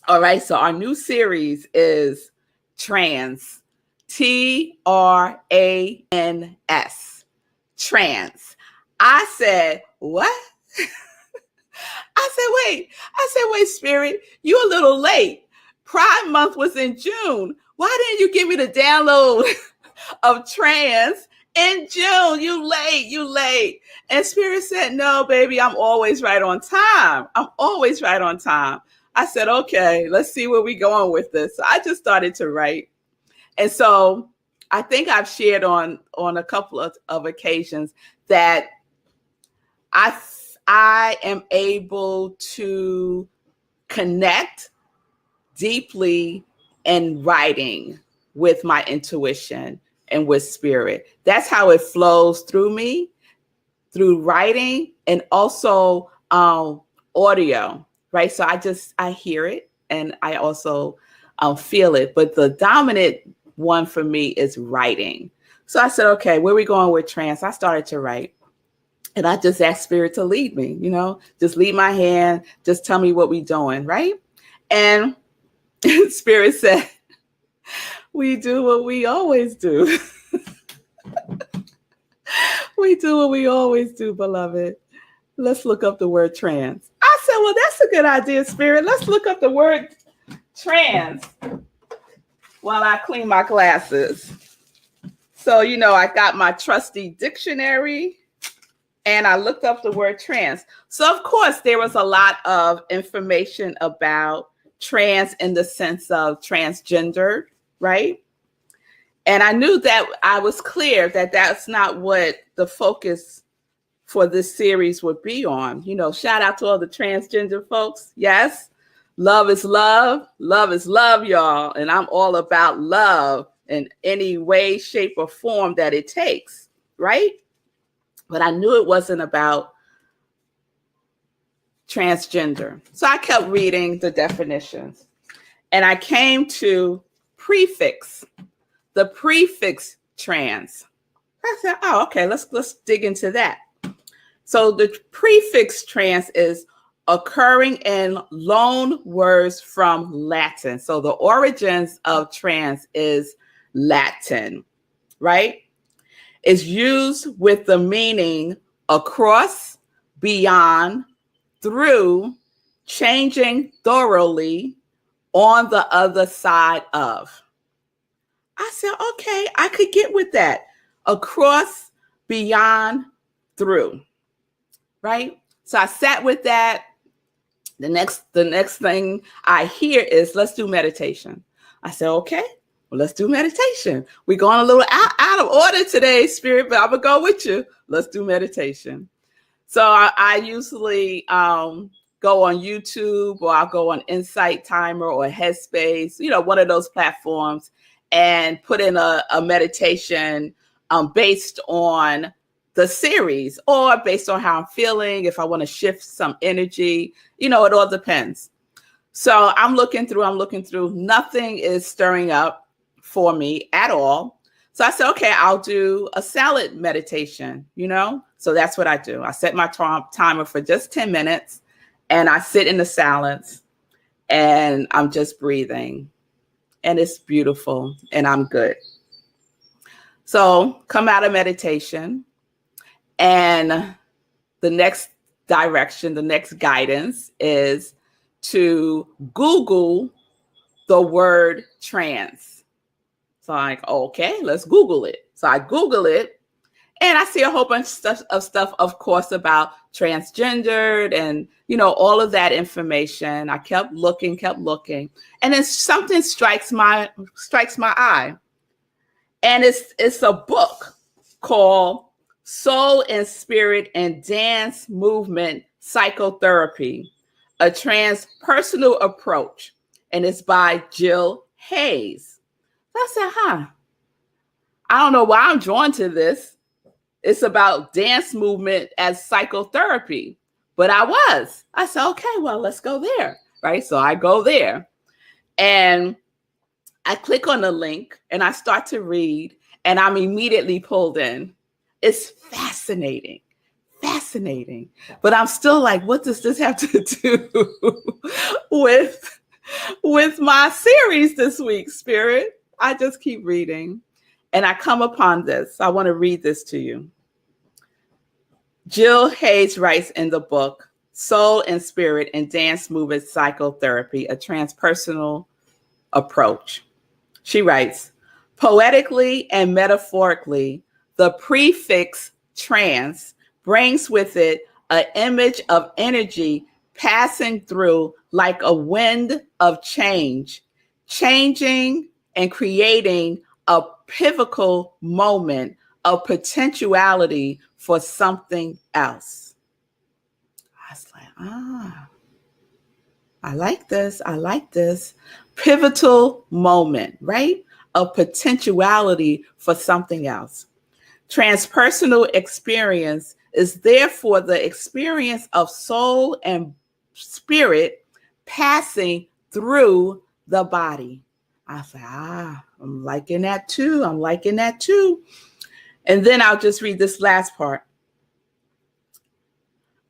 All right, so our new series is trans, Trans, trans. I said, what? I said, wait, Spirit, you a little late. Pride Month was in June. Why didn't you give me the download of trans in June? You late. And Spirit said, no, baby, I'm always right on time. I'm always right on time. I said, okay, let's see where we going with this. So I just started to write. And so I think I've shared on a couple of occasions that I am able to connect deeply in writing with my intuition and with spirit. That's how it flows through me, through writing and also audio, right? So I hear it and I also feel it. But the dominant one for me is writing. So I said, okay, where are we going with trance? I started to write. And I just asked Spirit to lead me, just lead my hand, just tell me what we're doing, right? And Spirit said, we do what we always do. We do what we always do, beloved. Let's look up the word trans. I said, well, that's a good idea, Spirit. Let's look up the word trans while I clean my glasses. So, I got my trusty dictionary. And I looked up the word trans. So, of course, there was a lot of information about trans in the sense of transgender, right? And I knew that I was clear that that's not what the focus for this series would be on. Shout out to all the transgender folks. Yes, love is love. Love is love, y'all. And I'm all about love in any way, shape, or form that it takes, right? But I knew it wasn't about transgender. So I kept reading the definitions. And I came to prefix, the prefix trans. I said, oh, okay, let's dig into that. So the prefix trans is occurring in loan words from Latin. So the origins of trans is Latin, right? Is used with the meaning across, beyond, through, changing thoroughly, on the other side of. I said, okay, I could get with that. Across, beyond, through, right? So I sat with that. The next thing I hear is, let's do meditation. I said, okay. Well, let's do meditation. We're going a little out of order today, Spirit, but I'm going to go with you. Let's do meditation. So I usually go on YouTube, or I'll go on Insight Timer or Headspace, one of those platforms, and put in a meditation based on the series or based on how I'm feeling, if I want to shift some energy, it all depends. So I'm looking through, nothing is stirring up for me at all. So I said, okay, I'll do a silent meditation, So that's what I do. I set my timer for just 10 minutes and I sit in the silence and I'm just breathing and it's beautiful and I'm good. So come out of meditation and the next direction, the next guidance is to Google the word trans. So I'm like, okay, let's Google it. So I Google it and I see a whole bunch of stuff, of course, about transgendered and, all of that information. I kept looking. And then something strikes my eye. And it's a book called Soul and Spirit and Dance Movement Psychotherapy, a transpersonal approach. And it's by Jill Hayes. I said, I don't know why I'm drawn to this. It's about dance movement as psychotherapy, but I said, okay, well, let's go there, right? So I go there and I click on the link and I start to read and I'm immediately pulled in. It's fascinating, but I'm still like, what does this have to do with with my series this week, Spirit. I just keep reading and I come upon this. I want to read this to you. Jill Hayes writes in the book, Soul and Spirit in Dance Movement Psychotherapy, a Transpersonal Approach. She writes, poetically and metaphorically, the prefix trance brings with it an image of energy passing through like a wind of change, changing and creating a pivotal moment of potentiality for something else. I was like, I like this. I like this. Pivotal moment, right? Of potentiality for something else. Transpersonal experience is therefore the experience of soul and spirit passing through the body. I said, I'm liking that too. I'm liking that too. And then I'll just read this last part.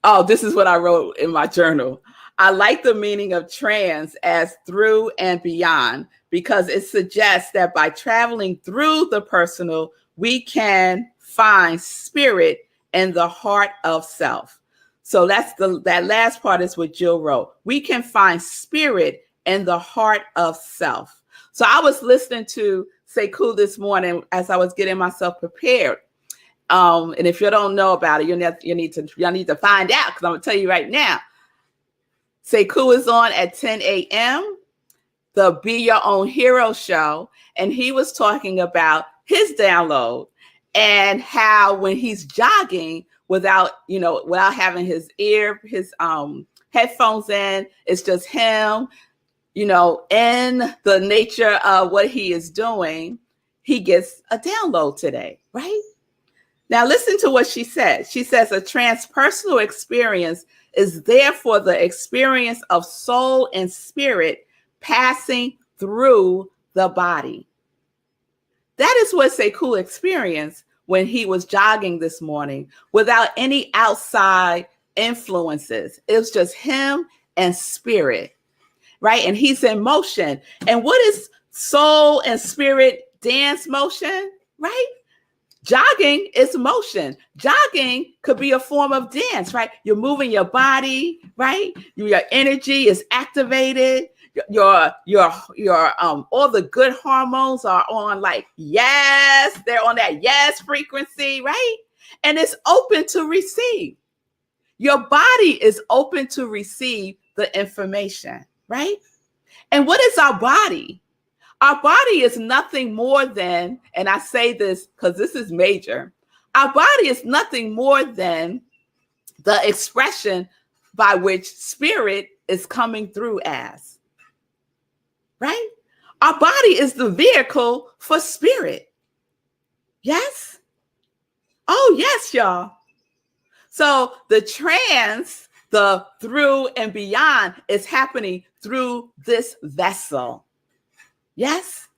Oh, this is what I wrote in my journal. I like the meaning of trans as through and beyond because it suggests that by traveling through the personal, we can find spirit in the heart of self. So that last part is what Jill wrote. We can find spirit in the heart of self. So I was listening to Sekou this morning as I was getting myself prepared. And if you don't know about it, you need to find out because I'm gonna tell you right now. Sekou is on at 10 a.m. the Be Your Own Hero show, and he was talking about his download and how when he's jogging without having his headphones in, it's just him, in the nature of what he is doing, he gets a download today, right? Now listen to what she said. She says a transpersonal experience is therefore the experience of soul and spirit passing through the body. That is what Sekou experienced when he was jogging this morning without any outside influences. It was just him and spirit, right? And he's in motion. And what is soul and spirit dance motion, right? Jogging is motion. Jogging could be a form of dance, right? You're moving your body, right? Your energy is activated. Your all the good hormones are on yes, they're on that yes frequency, right? And it's open to receive. Your body is open to receive the information, right? And what is our body? Our body is nothing more than, and I say this because this is major, our body is nothing more than the expression by which spirit is coming through as, right? Our body is the vehicle for spirit. Yes? Oh, yes, y'all. So the trance, the through and beyond is happening through this vessel. Yes.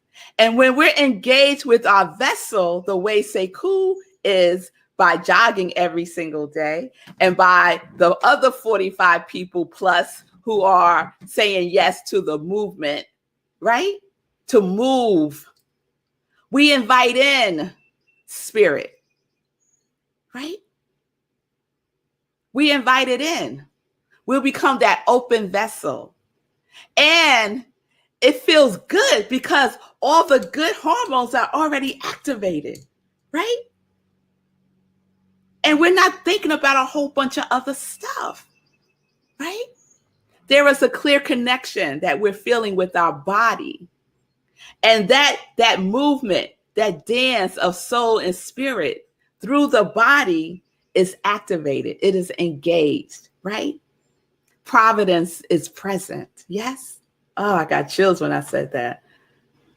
And when we're engaged with our vessel, the way Sekou is by jogging every single day and by the other 45 people plus who are saying yes to the movement, right? To move. We invite in spirit, right? We invite it in. We'll become that open vessel. And it feels good because all the good hormones are already activated, right? And we're not thinking about a whole bunch of other stuff, right? There is a clear connection that we're feeling with our body. And that movement, that dance of soul and spirit through the body is activated. It is engaged, right? Providence is present. Yes. Oh, I got chills when I said that.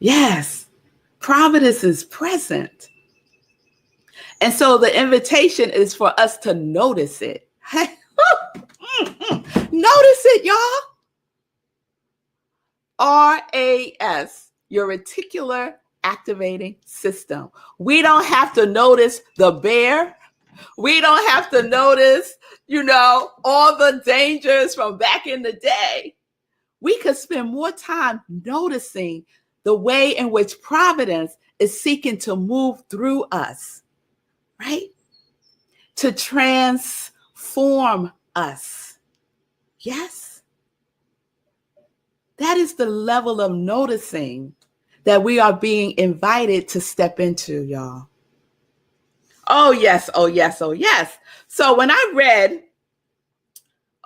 Yes, providence is present. And so the invitation is for us to notice it. Notice it, y'all. RAS, your reticular activating system. We don't have to notice the bear. We don't have to notice, all the dangers from back in the day. we could spend more time noticing the way in which providence is seeking to move through us, right? To transform us. Yes. That is the level of noticing that we are being invited to step into, y'all. Oh, yes. Oh, yes. Oh, yes. So when I read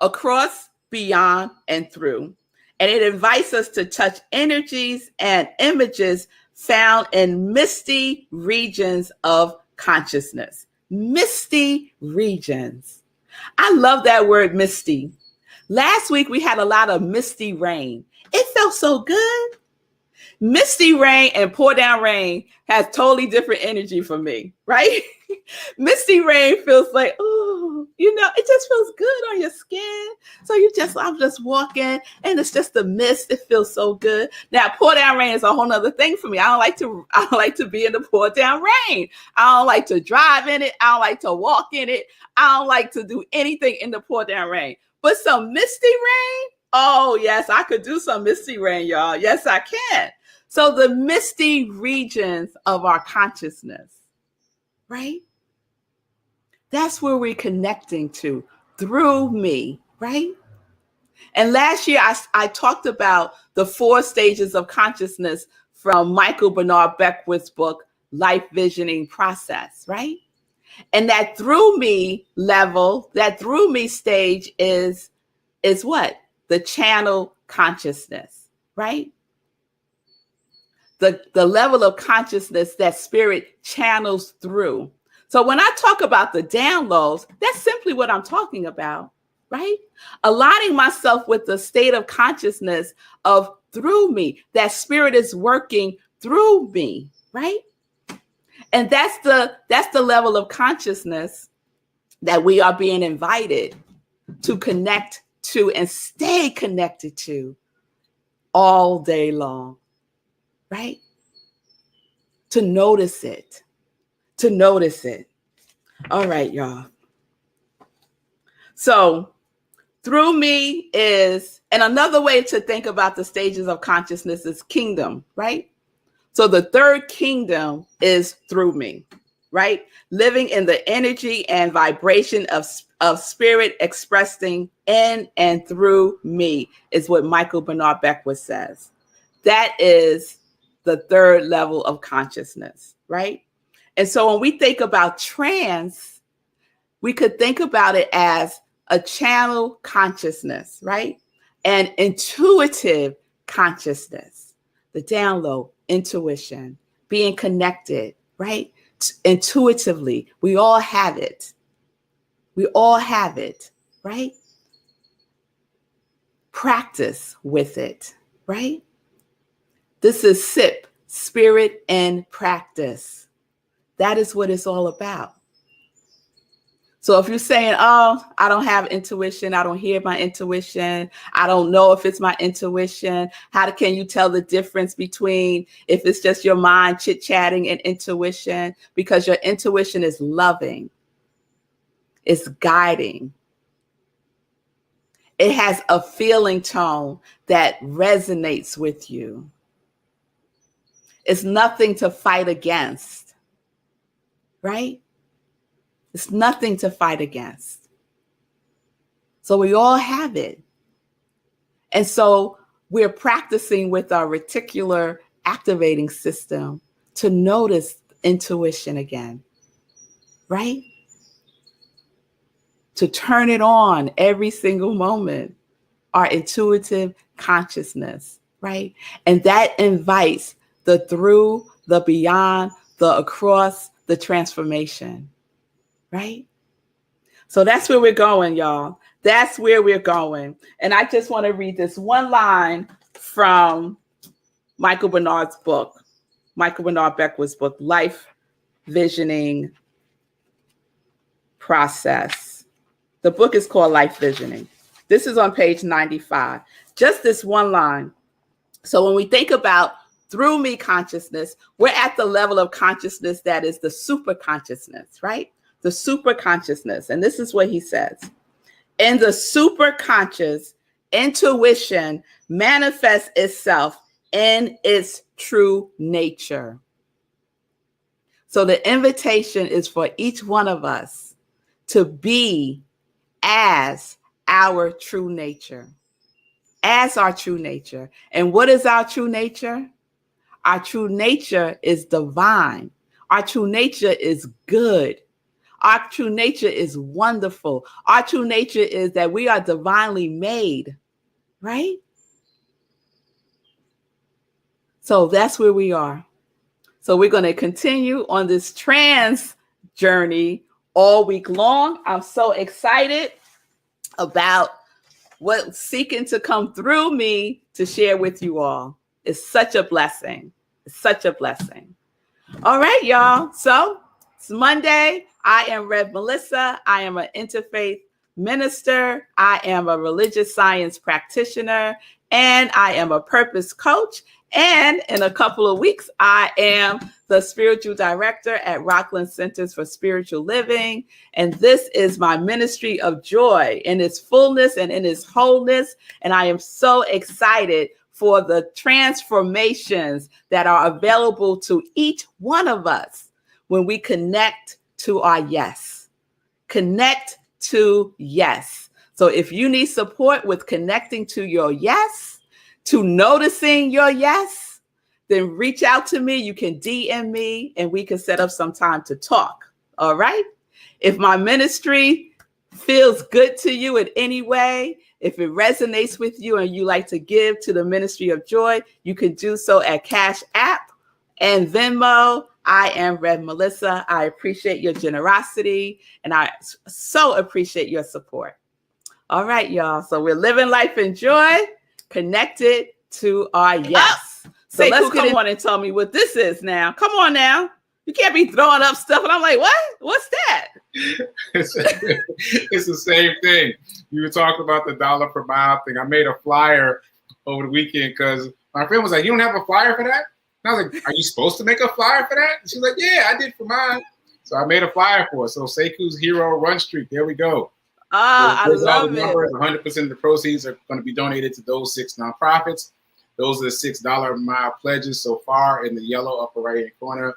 Across, Beyond, and Through, and it invites us to touch energies and images found in misty regions of consciousness. Misty regions. I love that word, misty. Last week, we had a lot of misty rain. It felt so good. Misty rain and pour down rain has totally different energy for me, right? Misty rain feels like, oh, it just feels good on your skin. So I'm just walking and it's just a mist. It feels so good. Now, pour down rain is a whole nother thing for me. I don't like to be in the pour down rain. I don't like to drive in it. I don't like to walk in it. I don't like to do anything in the pour down rain. But some misty rain, oh yes, I could do some misty rain, y'all. Yes, I can. So the misty regions of our consciousness, right? That's where we're connecting to through me, right? And last year, I talked about the 4 stages of consciousness from Michael Bernard Beckwith's book, Life Visioning Process, right? And that through me level, that through me stage is what? The channel consciousness, right? The level of consciousness that spirit channels through. So when I talk about the downloads, that's simply what I'm talking about, right? Aligning myself with the state of consciousness of through me, that spirit is working through me, right? And that's the level of consciousness that we are being invited to connect to and stay connected to all day long. Right? To notice it. All right, y'all. So through me is, and another way to think about the stages of consciousness is kingdom, right? So the third kingdom is through me, right? Living in the energy and vibration of spirit expressing in and through me is what Michael Bernard Beckwith says. That is the third level of consciousness, right? And so when we think about trance, we could think about it as a channel consciousness, right? And intuitive consciousness, the download, intuition, being connected, right? Intuitively, we all have it. We all have it, right? Practice with it, right? This is SIP, spirit and practice. That is what it's all about. So if you're saying, oh, I don't have intuition, I don't hear my intuition, I don't know if it's my intuition, can you tell the difference between if it's just your mind chit-chatting and intuition? Because your intuition is loving, it's guiding. It has a feeling tone that resonates with you. It's nothing to fight against, right? It's nothing to fight against. So we all have it. And so we're practicing with our reticular activating system to notice intuition again, right? To turn it on every single moment, our intuitive consciousness, right? And that invites the through, the beyond, the across, the transformation, right? So that's where we're going, y'all. That's where we're going. And I just want to read this one line from Michael Bernard Beckwith's book, Life Visioning Process. The book is called Life Visioning. This is on page 95. Just this one line. So when we think about through me consciousness, we're at the level of consciousness that is the super consciousness, right? The super consciousness. And this is what he says. In the super conscious, intuition manifests itself in its true nature. So the invitation is for each one of us to be as our true nature, as our true nature. And what is our true nature? Our true nature is divine. Our true nature is good. Our true nature is wonderful. Our true nature is that we are divinely made, right? So that's where we are. So we're going to continue on this trans journey all week long. I'm so excited about what's seeking to come through me to share with you all. It's such a blessing. It's such a blessing. All right, y'all. So it's Monday. I am Rev Melissa. I am an interfaith minister. I am a religious science practitioner, and I am a purpose coach. And in a couple of weeks, I am the spiritual director at Rockland Centers for Spiritual Living. And this is my ministry of joy in its fullness and in its wholeness. And I am so excited for the transformations that are available to each one of us when we connect to our yes. Connect to yes. So if you need support with connecting to your yes, to noticing your yes, then reach out to me. You can DM me and we can set up some time to talk. All right. If my ministry feels good to you in any way, if it resonates with you and you like to give to the Ministry of Joy, you can do so at Cash App and Venmo. I am Rev Melissa. I appreciate your generosity and I so appreciate your support. All right, y'all. So we're living life in joy, connected to our yes. So let's come on and tell me what this is now. Come on now. You can't be throwing up stuff. And I'm like, what? What's that? It's the same thing. You were talking about the dollar per mile thing. I made a flyer over the weekend because my friend was like, you don't have a flyer for that? And I was like, are you supposed to make a flyer for that? And she's like, yeah, I did for mine. So I made a flyer for it. So Seku's Hero Run Streak. There we go. I love it. 100% of the proceeds are going to be donated to those 6 nonprofits. Those are the $6 a mile pledges so far in the yellow upper right-hand corner.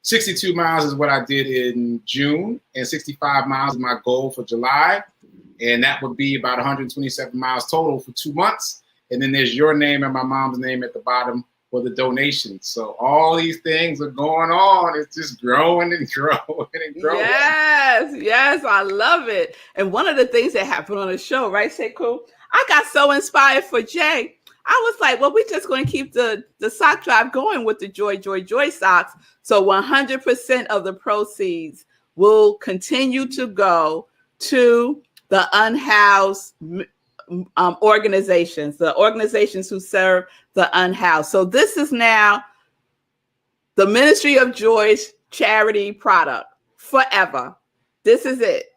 62 miles is what I did in June, and 65 miles is my goal for July. And that would be about 127 miles total for 2 months. And then there's your name and my mom's name at the bottom for the donation. So all these things are going on. It's just growing and growing and growing. Yes, I love it. And one of the things that happened on the show, right, Sekou? I got so inspired for Jay. I was like, well, we're just going to keep the sock drive going with the Joy, Joy, Joy socks. So 100% of the proceeds will continue to go to the unhoused organizations, the organizations who serve the unhoused. So this is now the Ministry of Joy's charity product forever. This is it.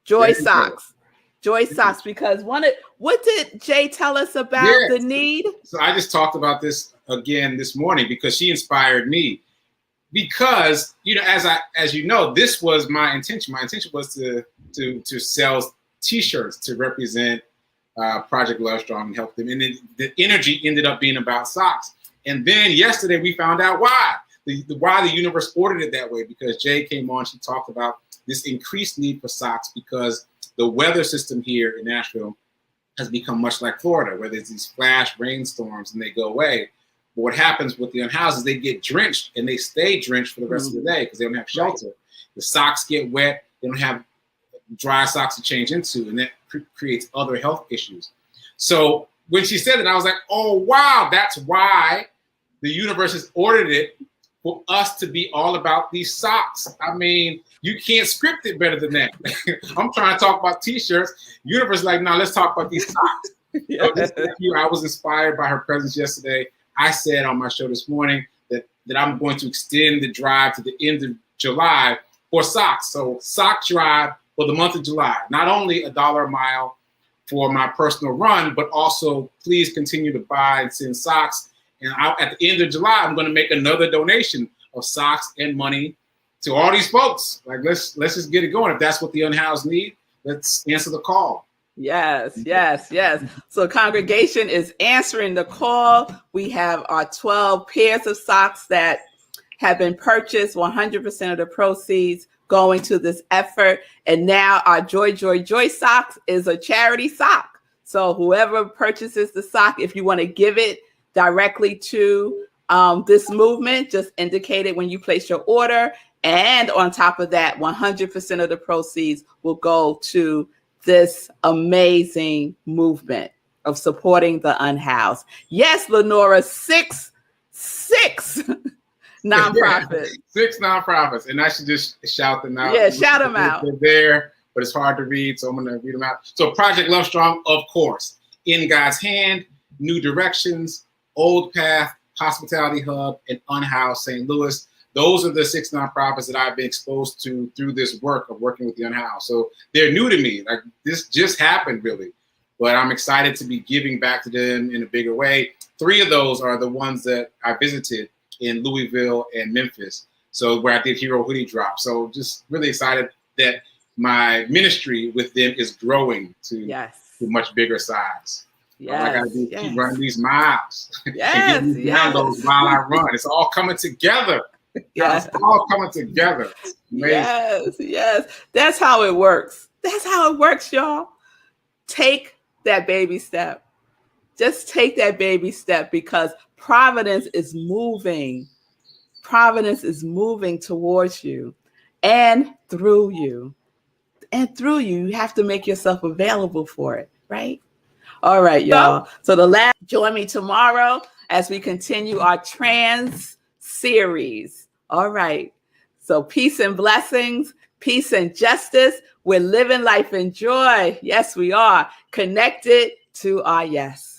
Joy socks. Joy socks, because what did Jay tell us about the need? So I just talked about this again this morning because she inspired me. Because, you know, as you know, this was my intention. My intention was to sell T-shirts to represent Project Love Strong and help them. And then the energy ended up being about socks. And then yesterday we found out why. Why the universe ordered it that way, because Jay came on, she talked about this increased need for socks because the weather system here in Nashville has become much like Florida, where there's these flash rainstorms and they go away. But what happens with the unhoused is they get drenched and they stay drenched for the rest of the day because they don't have shelter. Right. The socks get wet. They don't have dry socks to change into, and that creates other health issues. So when she said it, I was like, oh, wow, that's why the universe has ordered it for us to be all about these socks. I mean, you can't script it better than that. I'm trying to talk about T-shirts. Universe is like, no, let's talk about these socks. So I was inspired by her presence yesterday. I said on my show this morning that I'm going to extend the drive to the end of July for socks. So sock drive for the month of July. Not only $1 a mile for my personal run, but also please continue to buy and send socks. And at the end of July, I'm going to make another donation of socks and money to all these folks. Like, let's just get it going. If that's what the unhoused need, let's answer the call. Yes, yes, yes. So congregation is answering the call. We have our 12 pairs of socks that have been purchased, 100% of the proceeds going to this effort. And now our Joy, Joy, Joy socks is a charity sock. So whoever purchases the sock, if you want to give it directly to this movement, just indicate it when you place your order. And on top of that, 100% of the proceeds will go to this amazing movement of supporting the unhoused. Yes, Lenora, six nonprofits. 6 nonprofits, and I should just shout them out. Yeah, shout them out. They're there, but it's hard to read, so I'm going to read them out. So Project Love Strong, of course. In God's Hand, New Directions, Old Path, Hospitality Hub, and Unhoused St. Louis. Those are the 6 nonprofits that I've been exposed to through this work of working with the unhoused. So they're new to me. Like, this just happened, really. But I'm excited to be giving back to them in a bigger way. 3 of those are the ones that I visited in Louisville and Memphis. So where I did Hero Hoodie Drop. So just really excited that my ministry with them is growing to much bigger size. All I gotta do is keep running these miles. Yes, and get these downloads while I run. It's all coming together. Yes. It's all coming together. Yes, yes. That's how it works. That's how it works, y'all. Take that baby step. Just take that baby step, because providence is moving. Providence is moving towards you and through you. And through you, you have to make yourself available for it, right? All right, y'all. So join me tomorrow as we continue our trans series. All right. So peace and blessings, peace and justice. We're living life in joy. Yes, we are connected to our yes.